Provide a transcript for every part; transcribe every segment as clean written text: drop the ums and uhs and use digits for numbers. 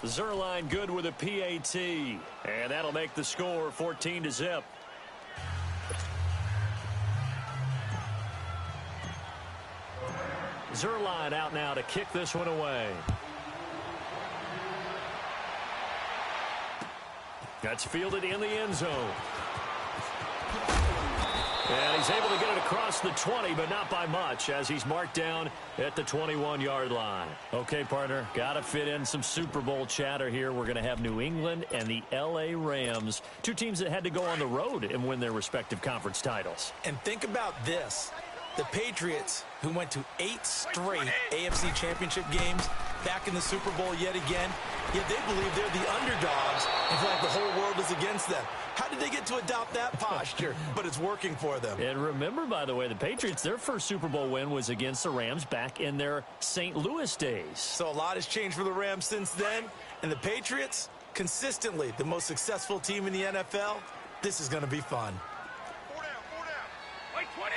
Zerline good with a PAT. And that'll make the score 14-0. Zerline out now to kick this one away. That's fielded in the end zone. And he's able to get it across the 20, but not by much, as he's marked down at the 21-yard line. Okay, partner, got to fit in some Super Bowl chatter here. We're going to have New England and the L.A. Rams, two teams that had to go on the road and win their respective conference titles. And think about this. The Patriots, who went to 8 straight AFC Championship games, back in the Super Bowl yet again, yet they believe they're the underdogs and feel like the whole world is against them. How did they get to adopt that posture? But it's working for them. And remember, by the way, the Patriots, their first Super Bowl win was against the Rams back in their St. Louis days. So a lot has changed for the Rams since then. And the Patriots, consistently the most successful team in the NFL. This is going to be fun. 4 down. Like 20.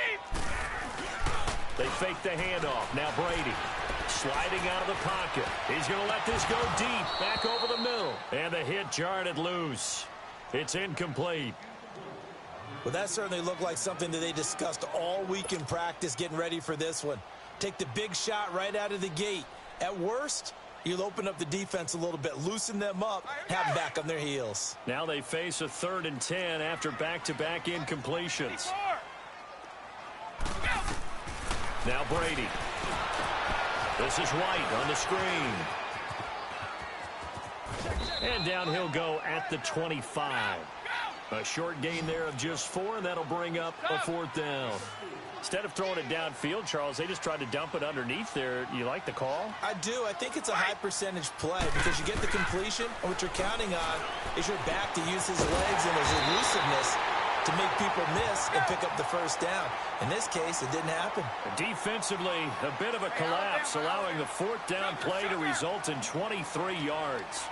They fake the handoff. Now Brady sliding out of the pocket. He's going to let this go deep, back over the middle. And the hit jarred it loose. It's incomplete. Well, that certainly looked like something that they discussed all week in practice getting ready for this one. Take the big shot right out of the gate. At worst, you'll open up the defense a little bit, loosen them up, have them back on their heels. Now they face a 3rd and 10 after back-to-back incompletions. Now Brady. This is White on the screen. And down he'll go at the 25. A short gain there of just 4, and that'll bring up a 4th down. Instead of throwing it downfield, Charles, they just tried to dump it underneath there. You like the call? I do. I think it's a high-percentage play because you get the completion, and what you're counting on is your back to use his legs and his elusiveness to make people miss and pick up the 1st down. In this case, it didn't happen. Defensively, a bit of a collapse, allowing the 4th down play to result in 23 yards.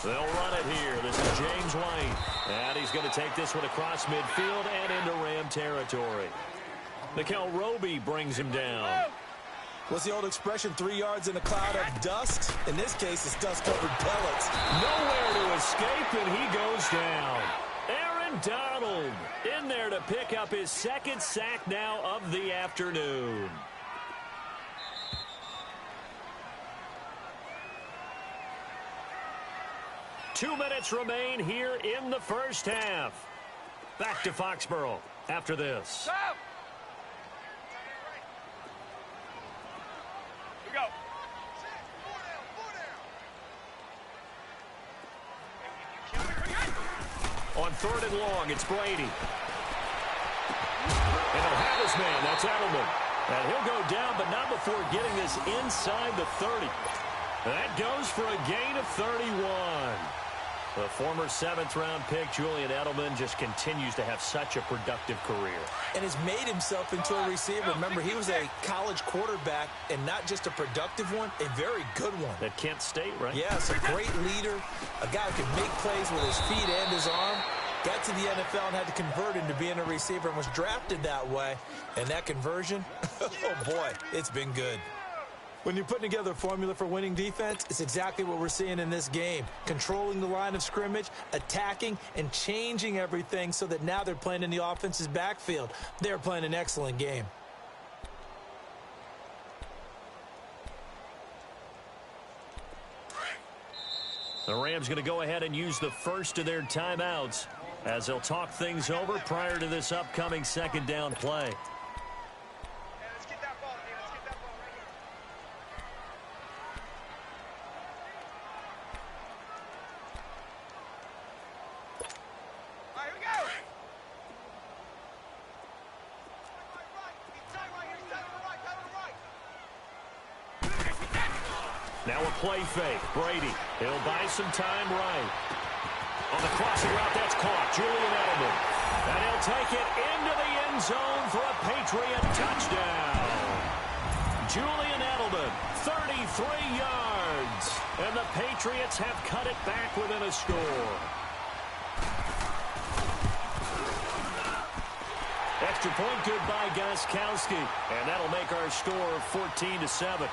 They'll run it here. This is James White. And he's going to take this one across midfield and into Ram territory. Mikel Roby brings him down. What's the old expression, 3 yards in a cloud of dust? In this case, it's dust-covered pellets. Nowhere to escape, and he goes down. Aaron Donald in there to pick up his 2nd sack now of the afternoon. Two minutes remain here in the first half. Back to Foxborough after this. Here we go. On 3rd and long, it's Brady. And he'll have his man. That's Edelman. And he'll go down, but not before getting this inside the 30. That goes for a gain of 31. The former 7th-round pick, Julian Edelman, just continues to have such a productive career. And has made himself into a receiver. Remember, he was a college quarterback, and not just a productive one, a very good one. At Kent State, right? Yes, a great leader, a guy who can make plays with his feet and his arm. Got to the NFL and had to convert into being a receiver and was drafted that way. And that conversion, oh boy, it's been good. When you're putting together a formula for winning defense, it's exactly what we're seeing in this game. Controlling the line of scrimmage, attacking, and changing everything so that now they're playing in the offense's backfield. They're playing an excellent game. The Rams going to go ahead and use the first of their timeouts as they'll talk things over prior to this upcoming 2nd down play. Now a play fake. Brady. He'll buy some time right. On the crossing route, that's caught. Julian Edelman. And he'll take it into the end zone for a Patriot touchdown. Julian Edelman, 33 yards. And the Patriots have cut it back within a score. Extra point good by Gostkowski. And that'll make our score 14-7.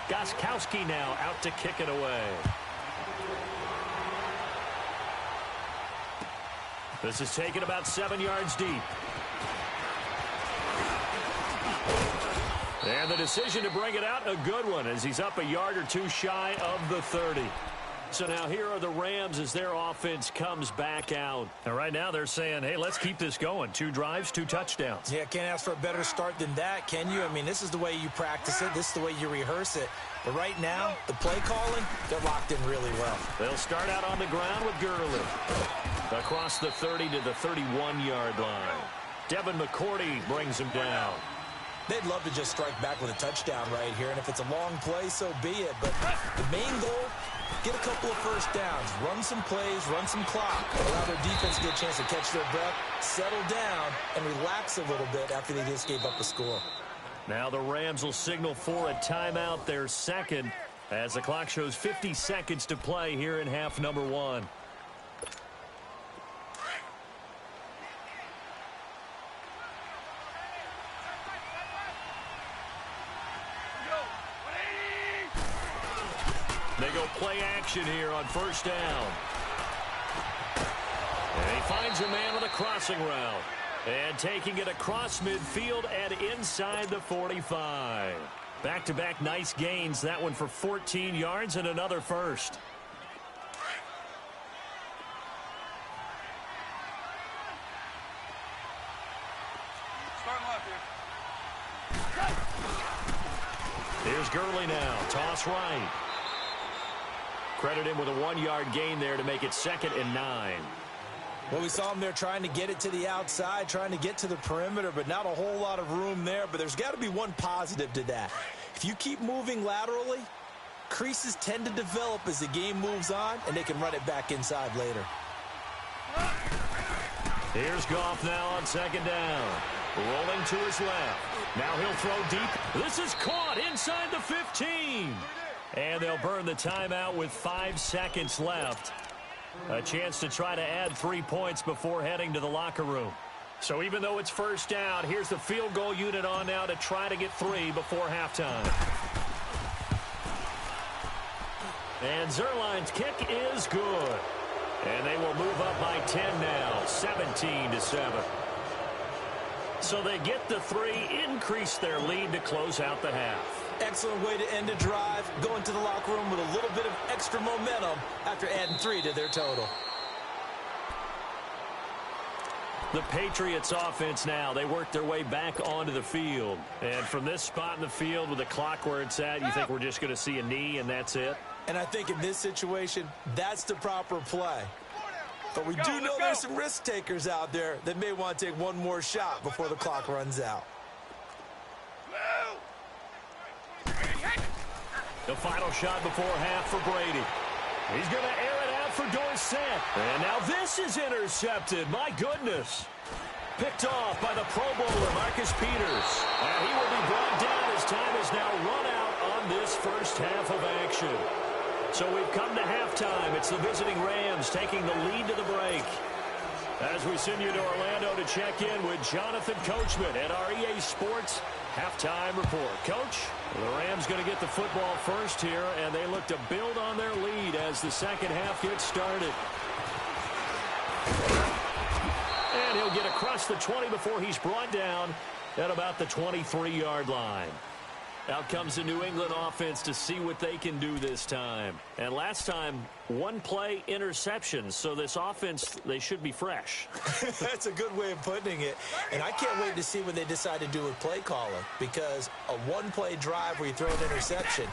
Gostkowski now out to kick it away. This is taken about 7 yards deep. And the decision to bring it out, a good one, as he's up a yard or two shy of the 30. So now here are the Rams as their offense comes back out. And right now they're saying, hey, let's keep this going. 2 drives, 2 touchdowns. Yeah, can't ask for a better start than that, can you? I mean, this is the way you practice it. This is the way you rehearse it. But right now, the play calling, they're locked in really well. They'll start out on the ground with Gurley. Across the 30 to the 31-yard line. Devin McCourty brings him down. They'd love to just strike back with a touchdown right here, and if it's a long play, so be it. But the main goal, get a couple of first downs, run some plays, run some clock, allow their defense to get a chance to catch their breath, settle down, and relax a little bit after they just gave up a score. Now the Rams will signal for a timeout, their second, as the clock shows 50 seconds to play here in half number 1. They go play action here on first down. And he finds a man with a crossing route. And taking it across midfield and inside the 45. Back-to-back nice gains. That one for 14 yards and another first. Here's Gurley now. Toss right. Credit him with a 1-yard gain there to make it 2nd and 9. Well, we saw him there trying to get it to the outside, trying to get to the perimeter, but not a whole lot of room there. But there's got to be one positive to that. If you keep moving laterally, creases tend to develop as the game moves on, and they can run it back inside later. Here's Goff now on 2nd down. Rolling to his left. Now he'll throw deep. This is caught inside the 15. And they'll burn the timeout with 5 seconds left. A chance to try to add 3 points before heading to the locker room. So even though it's first down, here's the field goal unit on now to try to get 3 before halftime. And Zerline's kick is good. And they will move up by 10 now, 17-7. So they get the 3, increase their lead to close out the half. Excellent way to end a drive, going to the locker room with a little bit of extra momentum after adding 3 to their total. The Patriots offense now, they work their way back onto the field. And from this spot in the field with the clock where it's at, you think we're just going to see a knee and that's it? And I think in this situation, that's the proper play. But we do know there's some risk takers out there that may want to take one more shot before the clock runs out. The final shot before half for Brady. He's going to air it out for Dorsett. And now this is intercepted. My goodness. Picked off by the Pro Bowler, Marcus Peters. And he will be brought down as time has now run out on this first half of action. So we've come to halftime. It's the visiting Rams taking the lead to the break. As we send you to Orlando to check in with Jonathan Coachman at our EA Sports Halftime Report. Coach, the Rams going to get the football first here, and they look to build on their lead as the second half gets started. And he'll get across the 20 before he's brought down at about the 23-yard line. Out comes the New England offense to see what they can do this time. And last time, 1-play interception. So this offense, they should be fresh. That's a good way of putting it. And I can't wait to see what they decide to do with play calling. Because a 1-play drive where you throw an interception,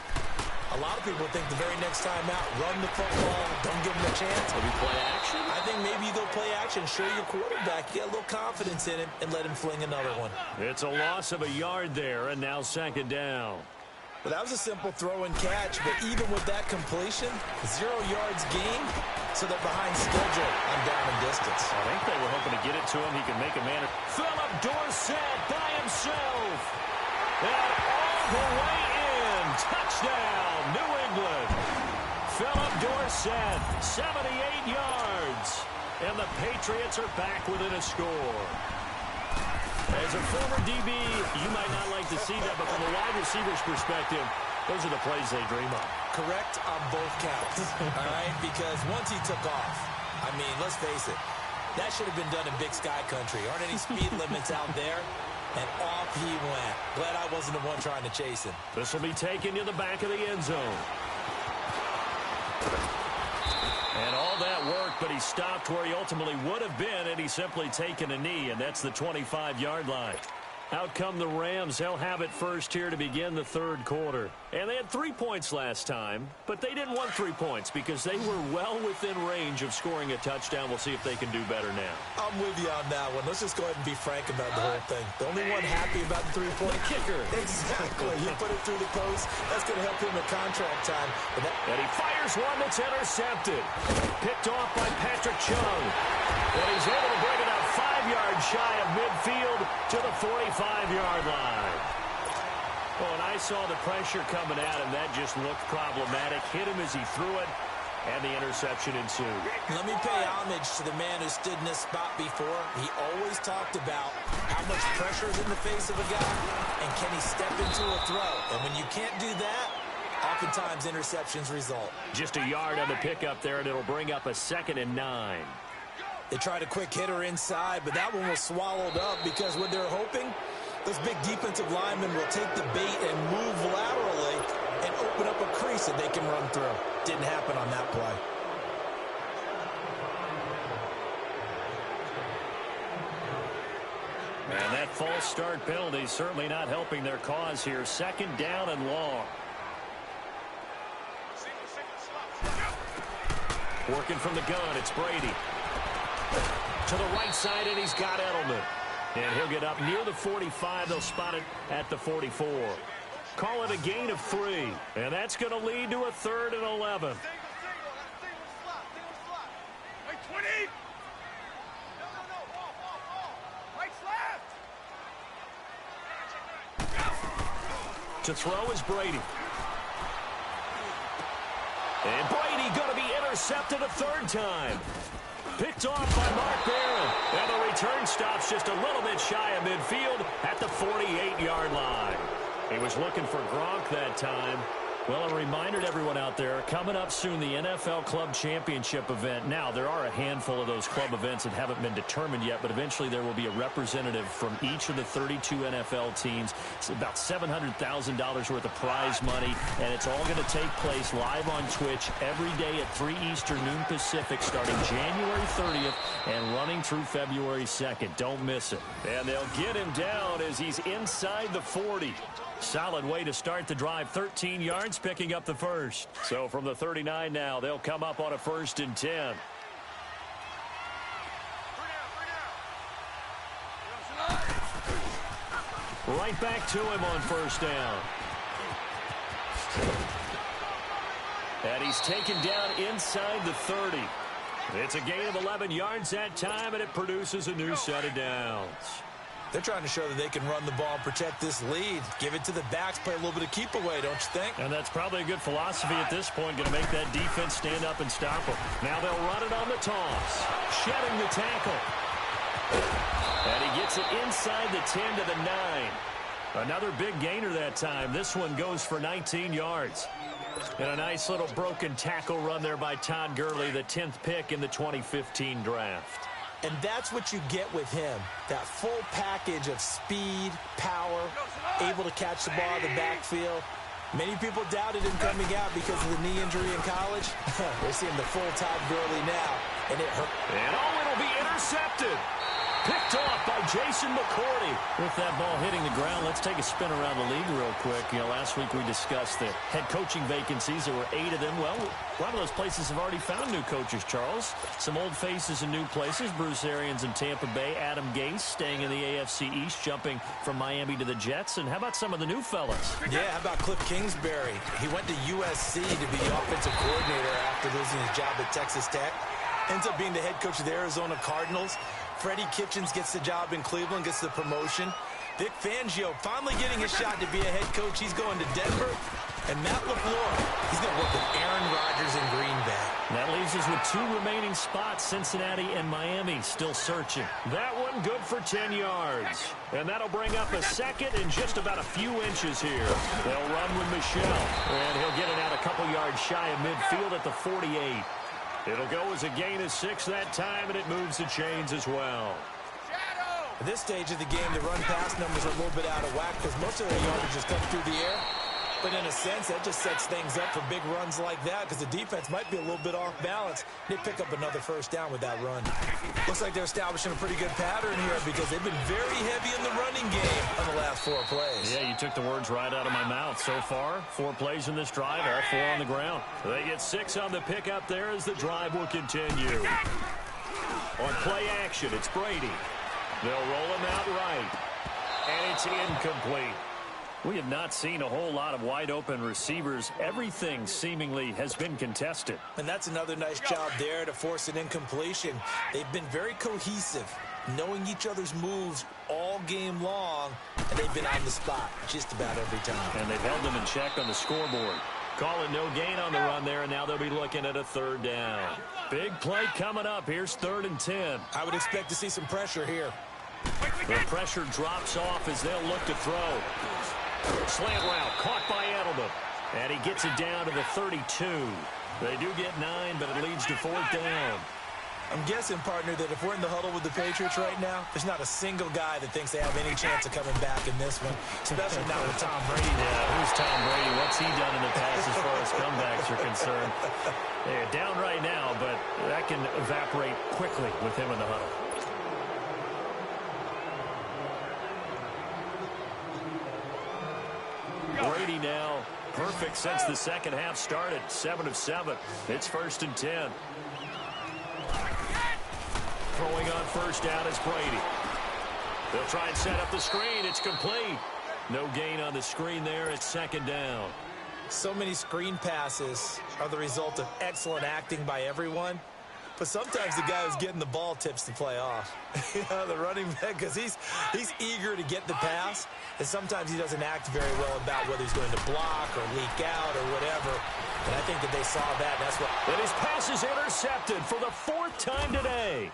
a lot of people think the very next time out, run the football, don't give them a chance. Maybe play action? I think maybe you go play action, show your quarterback, get a little confidence in him, and let him fling another one. It's a loss of a yard there, and now 2nd down. Well, that was a simple throw and catch, but even with that completion, 0 yards gained, so they're behind schedule on down and distance. I think they were hoping to get it to him. He can make a man. Philip Dorsett by himself. And all the way in. Touchdown, New England. Philip Dorsett, 78 yards. And the Patriots are back within a score. As a former DB, you might not like to see that, but from a wide receiver's perspective, Those are the plays they dream of. Correct on both counts, all right? Because once he took off, I mean, let's face it, that should have been done in Big Sky Country. Aren't any speed limits out there? And off he went. Glad I wasn't the one trying to chase him. This will be taken to the back of the end zone. And all that work, but he stopped where he ultimately would have been, and he's simply taken a knee, and that's the 25-yard line. Out come the Rams. They'll have it first here to begin the third quarter. And they had 3 points last time, but they didn't want 3 points because they were well within range of scoring a touchdown. We'll see if they can do better now. I'm with you on that one. Let's just go ahead and be frank about the whole thing. The only one happy about the three-point kicker. Exactly. You put it through the post. That's going to help him at contract time. And he fires one that's intercepted. Picked off by Patrick Chung. And he's able to bring it up 5 yards shy of midfield to the 45-yard line. Oh, and I saw the pressure coming at him. That just looked problematic. Hit him as he threw it, and the interception ensued. Let me pay homage to the man who stood in this spot before. He always talked about how much pressure is in the face of a guy, and can he step into a throw. And when you can't do that, oftentimes interceptions result. Just a yard on the pickup there, and it'll bring up a 2nd and 9. They tried a quick hitter inside, but that one was swallowed up because what they're hoping, those big defensive linemen will take the bait and move laterally and open up a crease that they can run through. Didn't happen on that play. And that false start penalty certainly not helping their cause here. 2nd down and long. Working from the gun, it's Brady. To the right side, and he's got Edelman. And he'll get up near the 45. They'll spot it at the 44. Call it a gain of 3. And that's going to lead to a 3rd and 11. Wait, 20. No. Ball. Right left. To throw is Brady. And Brady going to be intercepted a 3rd time. Picked off by Mark Barron. And the return stops just a little bit shy of midfield at the 48-yard line. He was looking for Gronk that time. Well, a reminder to everyone out there, coming up soon, the NFL Club Championship event. Now, there are a handful of those club events that haven't been determined yet, but eventually there will be a representative from each of the 32 NFL teams. It's about $700,000 worth of prize money, and it's all going to take place live on Twitch every day at 3 Eastern, noon Pacific, starting January 30th and running through February 2nd. Don't miss it. And they'll get him down as he's inside the 40. Solid way to start the drive. 13 yards, picking up the first. So from the 39 now, they'll come up on a 1st and 10. Right back to him on 1st down. And he's taken down inside the 30. It's a gain of 11 yards that time, and it produces a new set of downs. They're trying to show that they can run the ball and protect this lead. Give it to the backs, play a little bit of keep away, don't you think? And that's probably a good philosophy at this point, going to make that defense stand up and stop them. Now they'll run it on the toss. Shedding the tackle. And he gets it inside the 10 to the 9. Another big gainer that time. This one goes for 19 yards. And a nice little broken tackle run there by Todd Gurley, the 10th pick in the 2015 draft. And that's what you get with him, that full package of speed, power, able to catch the ball in the backfield. Many people doubted him coming out because of the knee injury in college. We're seeing the full Todd Gurley now, and it hurt. And it'll be intercepted. Picked off by Jason McCourty. With that ball hitting the ground, let's take a spin around the league real quick. You know, last week we discussed the head coaching vacancies. There were 8 of them. Well, a lot of those places have already found new coaches, Charles. Some old faces in new places. Bruce Arians in Tampa Bay. Adam Gase staying in the AFC East, jumping from Miami to the Jets. And how about some of the new fellas? Yeah, how about Cliff Kingsbury? He went to USC to be the offensive coordinator after losing his job at Texas Tech. Ends up being the head coach of the Arizona Cardinals. Freddie Kitchens gets the job in Cleveland, gets the promotion. Vic Fangio finally getting his shot to be a head coach. He's going to Denver. And Matt LaFleur, he's going to work with Aaron Rodgers in Green Bay. That leaves us with 2 remaining spots, Cincinnati and Miami still searching. That one good for 10 yards. And that'll bring up a second and just about a few inches here. They'll run with Michel, and he'll get it out a couple yards shy of midfield at the 48. It'll go as a gain of 6 that time, and it moves the chains as well. At this stage of the game, the run-pass numbers are a little bit out of whack because most of their yardage just comes through the air. But in a sense, that just sets things up for big runs like that because the defense might be a little bit off balance. They pick up another first down with that run. Looks like they're establishing a pretty good pattern here because they've been very heavy in the running game on the last 4 plays. Yeah, you took the words right out of my mouth. So far, 4 plays in this drive, all 4 on the ground. They get 6 on the pickup there as the drive will continue. On play action, it's Brady. They'll roll him out right. And it's incomplete. We have not seen a whole lot of wide-open receivers. Everything seemingly has been contested. And that's another nice job there to force an incompletion. They've been very cohesive, knowing each other's moves all game long, and they've been on the spot just about every time. And they've held them in check on the scoreboard. Calling no gain on the run there, and now they'll be looking at a 3rd down. Big play coming up. Here's 3rd and 10. I would expect to see some pressure here. The pressure drops off as they'll look to throw. Slant route caught by Edelman. And he gets it down to the 32. They do get 9, but it leads to 4th down. I'm guessing, partner, that if we're in the huddle with the Patriots right now, there's not a single guy that thinks they have any chance of coming back in this one, especially not with Tom Brady. Yeah, who's Tom Brady? What's he done in the past as far as comebacks are concerned? They're down right now, but that can evaporate quickly with him in the huddle. Brady now perfect since the second half started. 7 of 7. It's 1st and 10. Throwing on first down is Brady. They'll try and set up the screen. It's complete. No gain on the screen there. It's 2nd down. So many screen passes are the result of excellent acting by everyone. But sometimes the guy who's getting the ball tips the play off. The running back, because he's eager to get the pass, and sometimes he doesn't act very well about whether he's going to block or leak out or whatever. And I think that they saw that. That's what. And his pass is intercepted for the 4th time today.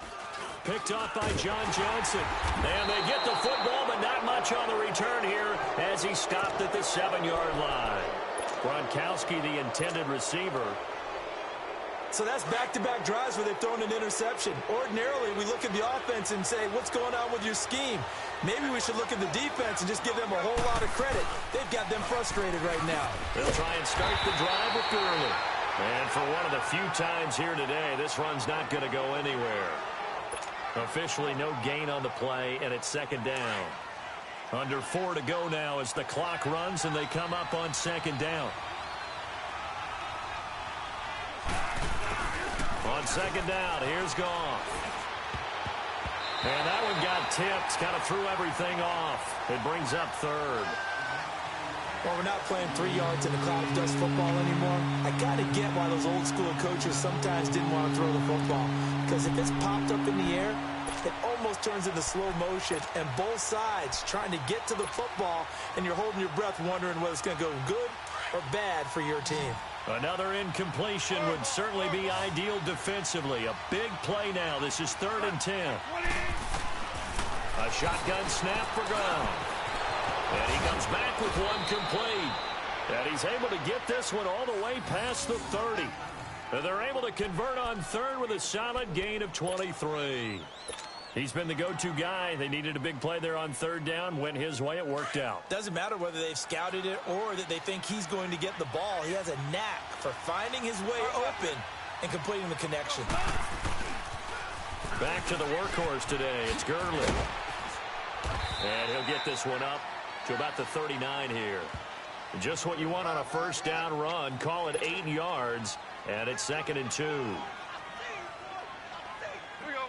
Picked off by John Johnson. And they get the football, but not much on the return here as he stopped at the 7-yard line. Gronkowski, the intended receiver. So that's back-to-back drives where they've thrown an interception. Ordinarily, we look at the offense and say, what's going on with your scheme? Maybe we should look at the defense and just give them a whole lot of credit. They've got them frustrated right now. They'll try and start the drive with Gurley. And for one of the few times here today, this run's not going to go anywhere. Officially no gain on the play, and it's 2nd down. Under 4 to go now as the clock runs, and they come up on 2nd down. On 2nd down, here's Goff. And that one got tipped, kind of threw everything off. It brings up 3rd. Well, we're not playing 3 yards in a cloud of dust football anymore. I got to get why those old school coaches sometimes didn't want to throw the football. Because if it's popped up in the air, it almost turns into slow motion, and both sides trying to get to the football, and you're holding your breath wondering whether it's going to go good or bad for your team. Another incompletion would certainly be ideal defensively. A big play now. This is 3rd and 10. A shotgun snap for Goff. And he comes back with one complete. And he's able to get this one all the way past the 30. And they're able to convert on 3rd with a solid gain of 23. He's been the go-to guy. They needed a big play there on 3rd down. Went his way. It worked out. Doesn't matter whether they've scouted it or that they think he's going to get the ball. He has a knack for finding his way open and completing the connection. Back to the workhorse today. It's Gurley. And he'll get this one up to about the 39 here. Just what you want on a first down run. Call it 8 yards. And it's 2nd and 2.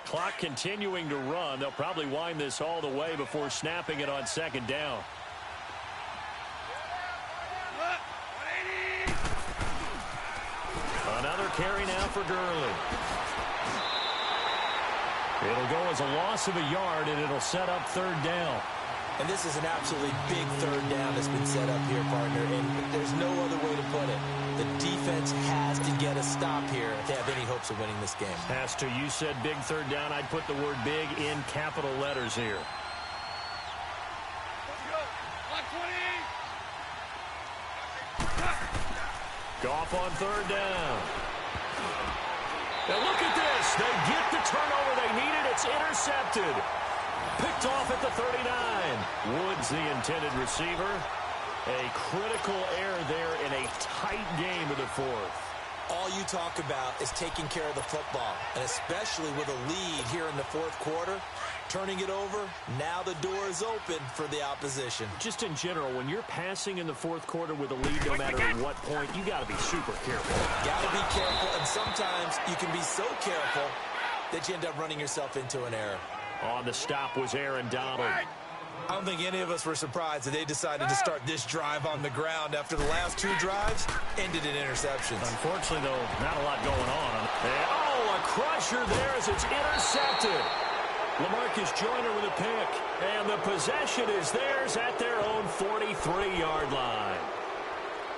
Clock continuing to run. They'll probably wind this all the way before snapping it on 2nd down. Another carry now for Gurley. It'll go as a loss of a yard, and it'll set up 3rd down. And this is an absolutely big third down that's been set up here, partner, and there's no other way to put it. The defense has to get a stop here if they have any hopes of winning this game. Has to. You said big third down. I'd put the word big in capital letters here. Let's go. Block 20. Goff on third down. Now look at this. They get the turnover they needed. It's intercepted. Picked off at the 39. Woods, the intended receiver. A critical error there in a tight game of the fourth. All you talk about is taking care of the football, and especially with a lead here in the fourth quarter, turning it over, now the door is open for the opposition. Just in general, when you're passing in the fourth quarter with a lead, no matter at what point, you got to be super careful. Got to be careful, and sometimes you can be so careful that you end up running yourself into an error. On the stop was Aaron Donald. I don't think any of us were surprised that they decided to start this drive on the ground after the last two drives ended in interceptions. Unfortunately, though, not a lot going on. Oh, a crusher there as it's intercepted. LaMarcus Joyner with a pick. And the possession is theirs at their own 43-yard line.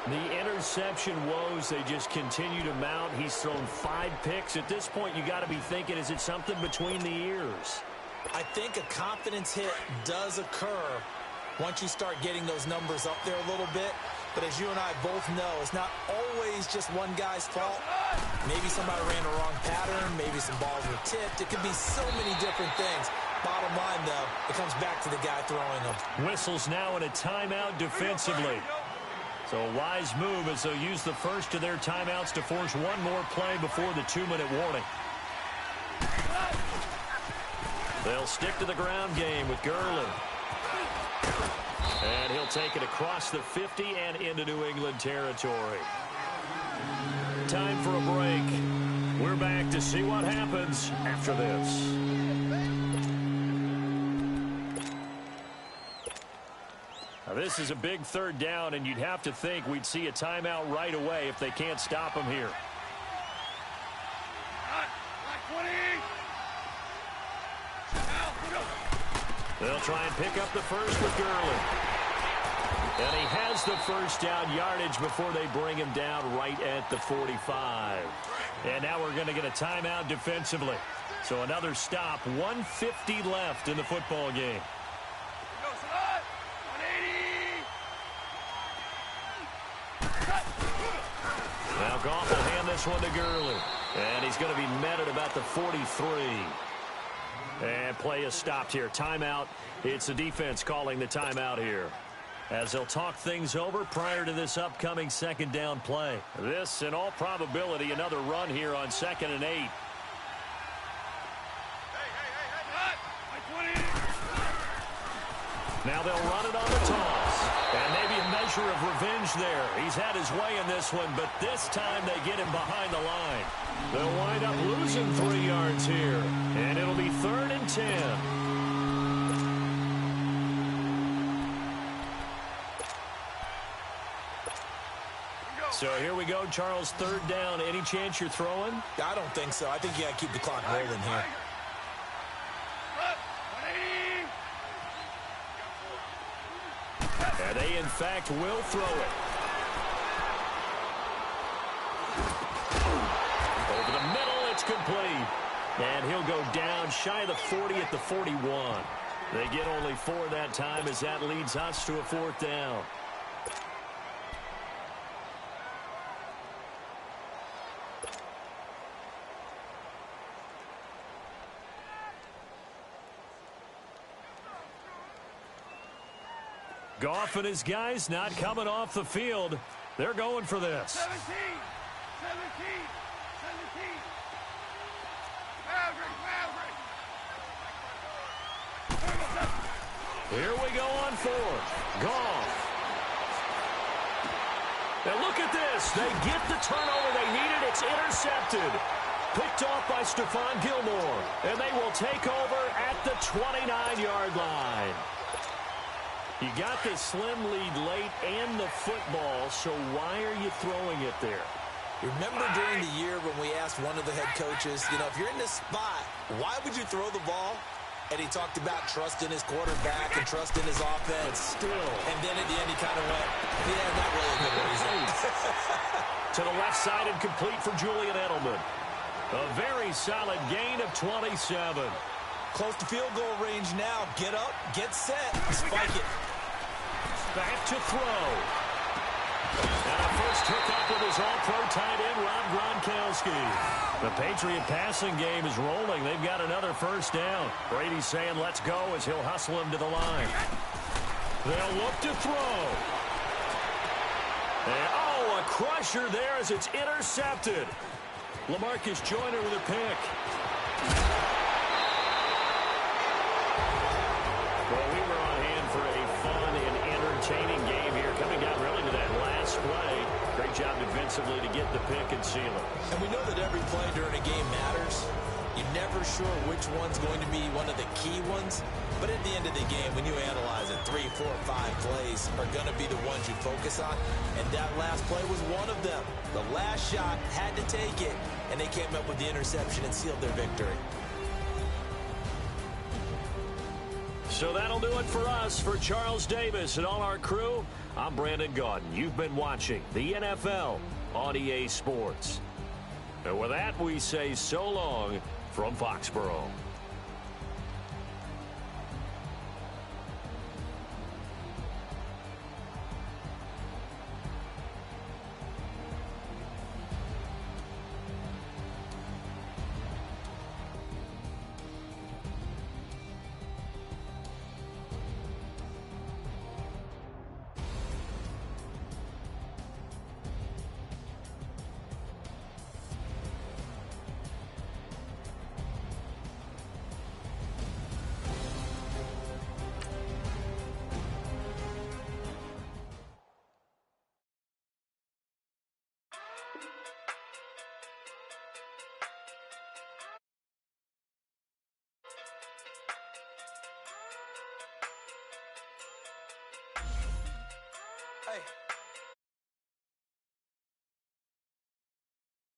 The interception woes, they just continue to mount. He's thrown 5 picks. At this point, you got to be thinking, is it something between the ears? I think a confidence hit does occur once you start getting those numbers up there a little bit. But as you and I both know, it's not always just one guy's fault. Maybe somebody ran the wrong pattern. Maybe some balls were tipped. It could be so many different things. Bottom line, though, it comes back to the guy throwing them. Whistles now in a timeout defensively. So a wise move as they'll use the first of their timeouts to force one more play before the 2-minute warning. They'll stick to the ground game with Gurley. And he'll take it across the 50 and into New England territory. Time for a break. We're back to see what happens after this. Now this is a big third down, and you'd have to think we'd see a timeout right away if they can't stop him here. They'll try and pick up the first with Gurley. And he has the first down yardage before they bring him down right at the 45. And now we're going to get a timeout defensively. So another stop, 1:50 left in the football game. Now Goff will hand this one to Gurley. And he's going to be met at about the 43. And play is stopped here. Timeout. It's the defense calling the timeout here, as they'll talk things over prior to this upcoming second down play. This, in all probability, another run here on 2nd and 8. Now they'll run it on the toss. And maybe a measure of revenge there. He's had his way in this one, but this time they get him behind the line. They'll wind up losing 3 yards here. And it'll be 3rd and 10. So here we go, Charles, 3rd down. Any chance you're throwing? I don't think so. I think you got to keep the clock rolling here. And they, in fact, will throw it. Over the middle, it's complete. And he'll go down shy of the 40 at the 41. They get only 4 that time as that leads us to a 4th down. Goff and his guys not coming off the field. They're going for this. 17. Here we go on 4th. Goff. And look at this. They get the turnover they needed. It's intercepted. Picked off by Stephon Gilmore. And they will take over at the 29-yard line. You got this slim lead late and the football, so why are you throwing it there? Remember during the year when we asked one of the head coaches, if you're in this spot, why would you throw the ball? And he talked about trust in his quarterback and trust in his offense. Still. And then at the end he kind of went, yeah, not really a good reason. To the left side and complete for Julian Edelman. A very solid gain of 27. Close to field goal range now. Get up, get set, spike it. Back to throw. And a first hookup with his all-pro tight end, Rob Gronkowski. The Patriot passing game is rolling. They've got another first down. Brady's saying let's go as he'll hustle him to the line. They'll look to throw. And, oh, a crusher there as it's intercepted. LaMarcus Joyner with a pick. Well, we were on hand for a fun and entertaining game here, coming down really to that last play. Great job defensively to get the pick and seal it. And we know that every play during a game matters. You're never sure which one's going to be one of the key ones. But at the end of the game, when you analyze it, 3, 4, 5 plays are going to be the ones you focus on. And that last play was one of them. The last shot had to take it, and they came up with the interception and sealed their victory. So that'll do it for us. For Charles Davis and all our crew, I'm Brandon Gaudin. You've been watching the NFL on EA Sports. And with that, we say so long from Foxborough.